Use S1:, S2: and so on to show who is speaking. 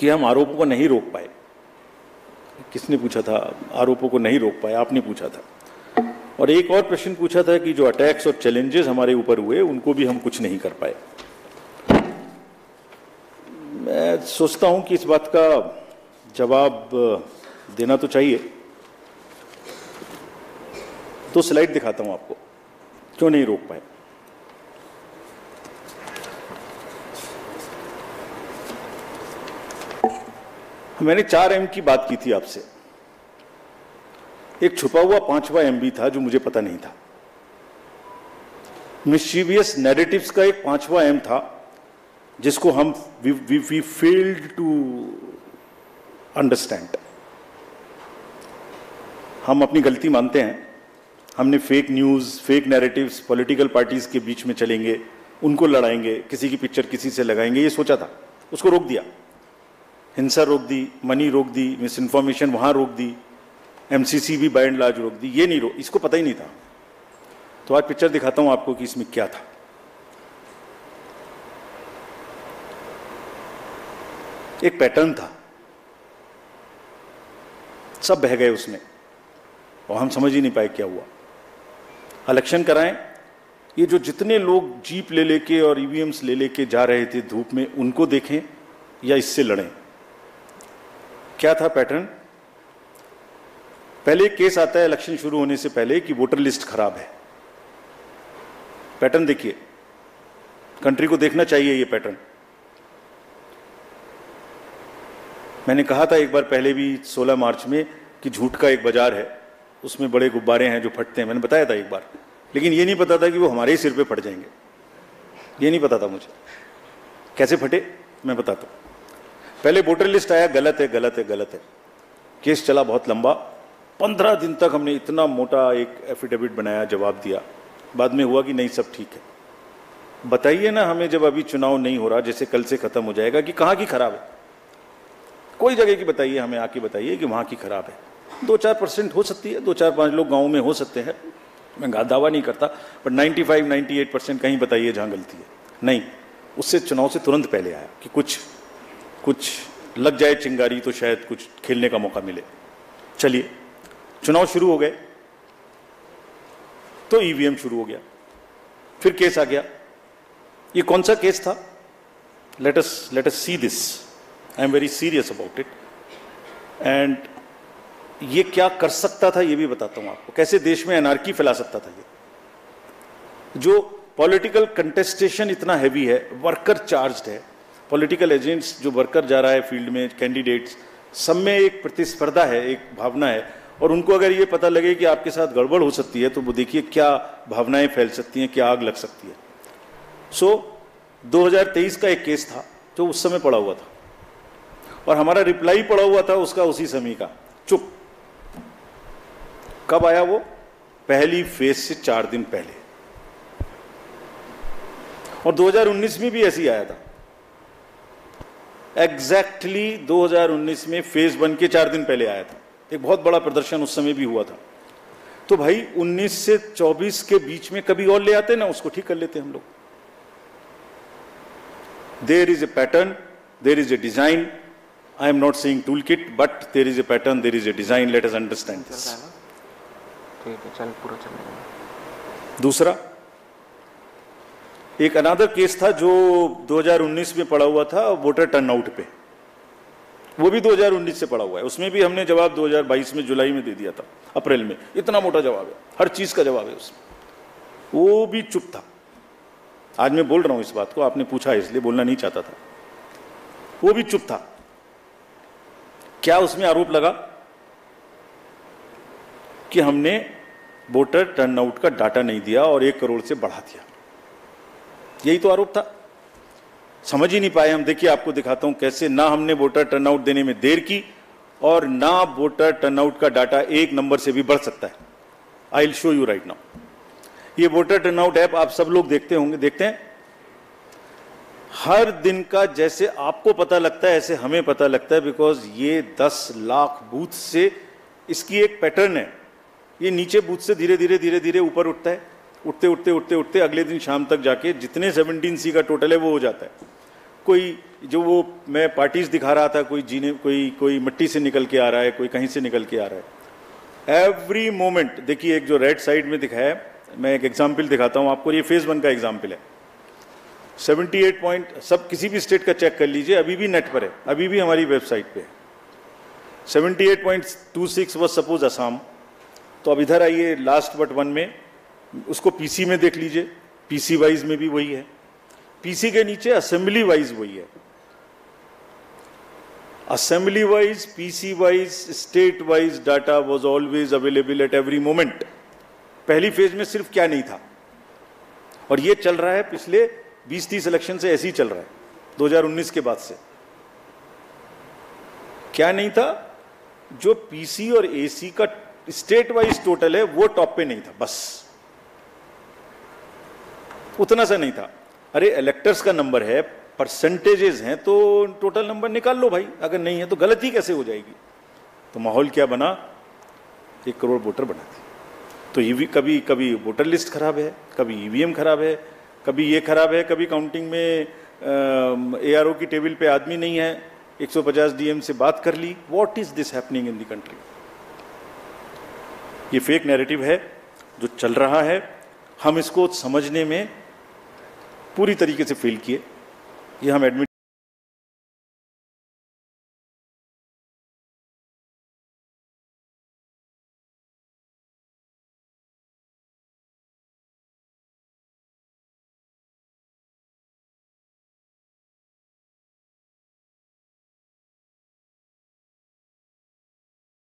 S1: कि हम आरोपों को नहीं रोक पाए। किसने पूछा था? आरोपों को नहीं रोक पाए, आपने पूछा था। और एक और प्रश्न पूछा था कि जो अटैक्स और चैलेंजेस हमारे ऊपर हुए उनको भी हम कुछ नहीं कर पाए। मैं सोचता हूं कि इस बात का जवाब देना तो चाहिए। तो स्लाइड दिखाता हूं आपको, क्यों नहीं रोक पाए। मैंने 4M की बात की थी आपसे। एक छुपा हुआ 5वां M भी था जो मुझे पता नहीं था। मिस्चीवियस नैरेटिव्स का एक 5वां M था जिसको हम वी फेल्ड टू अंडरस्टैंड। हम अपनी गलती मानते हैं। हमने fake news, fake narratives, political parties के बीच में चलेंगे, उनको लड़ाएंगे, किसी की पिक्चर किसी से लगाएंगे, ये सोचा था। उसको रोक दिया। हिंसा रोक दी, मनी रोक दी, मिस इन्फॉर्मेशन वहां रोक दी, MCC भी बाय एंड लार्ज रोक दी। ये नहीं रोक, इसको पता ही नहीं था। तो आज पिक्चर दिखाता हूं आपको कि इसमें क्या था। एक पैटर्न था, सब बह गए उसमें और हम समझ ही नहीं पाए क्या हुआ। इलेक्शन कराएं, ये जो जितने लोग जीप ले लेके और EVMs ले लेके जा रहे थे धूप में, उनको देखें या इससे लड़ें। क्या था पैटर्न? पहले एक केस आता है इलेक्शन शुरू होने से पहले कि वोटर लिस्ट खराब है। पैटर्न देखिए, कंट्री को देखना चाहिए ये पैटर्न। मैंने कहा था एक बार पहले भी 16 मार्च में कि झूठ का एक बाजार है, उसमें बड़े गुब्बारे हैं जो फटते हैं। मैंने बताया था एक बार, लेकिन ये नहीं पता था कि वो हमारे ही सिर पे फट जाएंगे। ये नहीं पता था मुझे कैसे फटे, मैं बताता हूं। पहले वोटर लिस्ट आया, गलत है गलत है गलत है। केस चला बहुत लंबा, 15 दिन तक हमने इतना मोटा एक एफिडेविट बनाया, जवाब दिया। बाद में हुआ कि नहीं सब ठीक है। बताइए ना हमें, जब अभी चुनाव नहीं हो रहा, जैसे कल से खत्म हो जाएगा, कि कहाँ की खराब है। कोई जगह की बताइए, हमें आके बताइए कि वहाँ की खराब है। 2-4% हो सकती है, 2-4-5 लोग गाँव में हो सकते हैं, मैं दावा नहीं करता, बट 95-98% कहीं बताइए जहाँ गलती है। नहीं, उससे चुनाव से तुरंत पहले आया कि कुछ लग जाए चिंगारी तो शायद कुछ खेलने का मौका मिले। चलिए, चुनाव शुरू हो गए तो EVM शुरू हो गया, फिर केस आ गया। ये कौन सा केस था? Let us see this. I am very serious about it. And ये क्या कर सकता था ये भी बताता हूं आपको, कैसे देश में एनार्की फैला सकता था ये। जो पॉलिटिकल कंटेस्टेशन इतना हैवी है, वर्कर चार्ज्ड है, पॉलिटिकल एजेंट्स जो वर्कर जा रहा है फील्ड में, कैंडिडेट्स, सब में एक प्रतिस्पर्धा है, एक भावना है। और उनको अगर ये पता लगे कि आपके साथ गड़बड़ हो सकती है तो वो देखिए क्या भावनाएं फैल सकती हैं, क्या आग लग सकती है। सो 2023 का एक केस था जो उस समय पड़ा हुआ था और हमारा रिप्लाई पड़ा हुआ था उसका उसी समय का, चुप। कब आया वो? पहली फेज से 4 दिन पहले। और 2019 में भी ऐसे ही आया था। एग्जैक्टली 2019 में फेज 1 के 4 दिन पहले आया था। एक बहुत बड़ा प्रदर्शन उस समय भी हुआ था। तो भाई 19 से 24 के बीच में कभी और ले आते ना, उसको ठीक कर लेते हम लोग। There is a pattern, there is a design. I am not saying tool kit, but there is a pattern, there is a design. Let us understand this.
S2: ठीक है, चल पूरा चलेगा।
S1: दूसरा, एक अनदर केस था जो 2019 में पड़ा हुआ था, वोटर टर्नआउट पे। वो भी 2019 से पड़ा हुआ है। उसमें भी हमने जवाब 2022 में जुलाई में दे दिया था, अप्रैल में। इतना मोटा जवाब है, हर चीज का जवाब है उसमें। वो भी चुप था। आज मैं बोल रहा हूं इस बात को, आपने पूछा इसलिए, बोलना नहीं चाहता था। वो भी चुप था। क्या उसमें आरोप लगा कि हमने वोटर टर्नआउट का डाटा नहीं दिया और 1 करोड़ से बढ़ा दिया। यही तो आरोप था। समझ ही नहीं पाए हम। देखिए, आपको दिखाता हूं कैसे ना हमने वोटर टर्नआउट देने में देर की और ना वोटर टर्नआउट का डाटा 1 नंबर से भी बढ़ सकता है। I will show you right now. ये वोटर टर्नआउट ऐप आप सब लोग देखते होंगे, देखते हैं। हर दिन का जैसे आपको पता लगता है ऐसे हमें पता लगता है, बिकॉज ये 10 लाख बूथ से इसकी एक पैटर्न है। ये नीचे बूथ से धीरे धीरे ऊपर उठता है, उठते अगले दिन शाम तक जाके जितने 17C का टोटल है वो हो जाता है। कोई जो वो मैं पार्टीज दिखा रहा था, कोई जीने कोई मिट्टी से निकल के आ रहा है, कोई कहीं से निकल के आ रहा है। एवरी मोमेंट देखिए, एक जो राइट साइड में दिखाया है, मैं एक एग्जाम्पल दिखाता हूँ आपको, ये फेज 1 का एग्जाम्पल है। 78 पॉइंट, सब किसी भी स्टेट का चेक कर लीजिए, अभी भी नेट पर है, अभी भी हमारी वेबसाइट पे है। 78.26 वॉज सपोज असम। तो अब इधर आइए लास्ट बट 1 में, उसको पीसी में देख लीजिए, पीसी वाइज में भी वही है, पीसी के नीचे असेंबली वाइज वही है। Assembly wise, PC wise, state wise data was always available at every moment. पहली फेज में सिर्फ क्या नहीं था, और ये चल रहा है पिछले 20-30 इलेक्शन से, ऐसे ही चल रहा है 2019 के बाद से। क्या नहीं था? जो पीसी और एसी का स्टेट वाइज टोटल है वो टॉप पे नहीं था, बस उतना सा नहीं था। अरे इलेक्टर्स का नंबर है, परसेंटेजेस हैं, तो टोटल नंबर निकाल लो भाई, अगर नहीं है तो गलती कैसे हो जाएगी? तो माहौल क्या बना? 1 करोड़ वोटर बना दी। तो ये कभी कभी वोटर लिस्ट खराब है, कभी ईवीएम खराब है, कभी ये खराब है, कभी काउंटिंग में एआरओ की टेबल पे आदमी नहीं है, 150 डीएम से बात कर ली। What is this happening in the country? ये फेक नैरेटिव है जो चल रहा है। हम इसको समझने में पूरी तरीके से फेल किए, ये हम एडमिट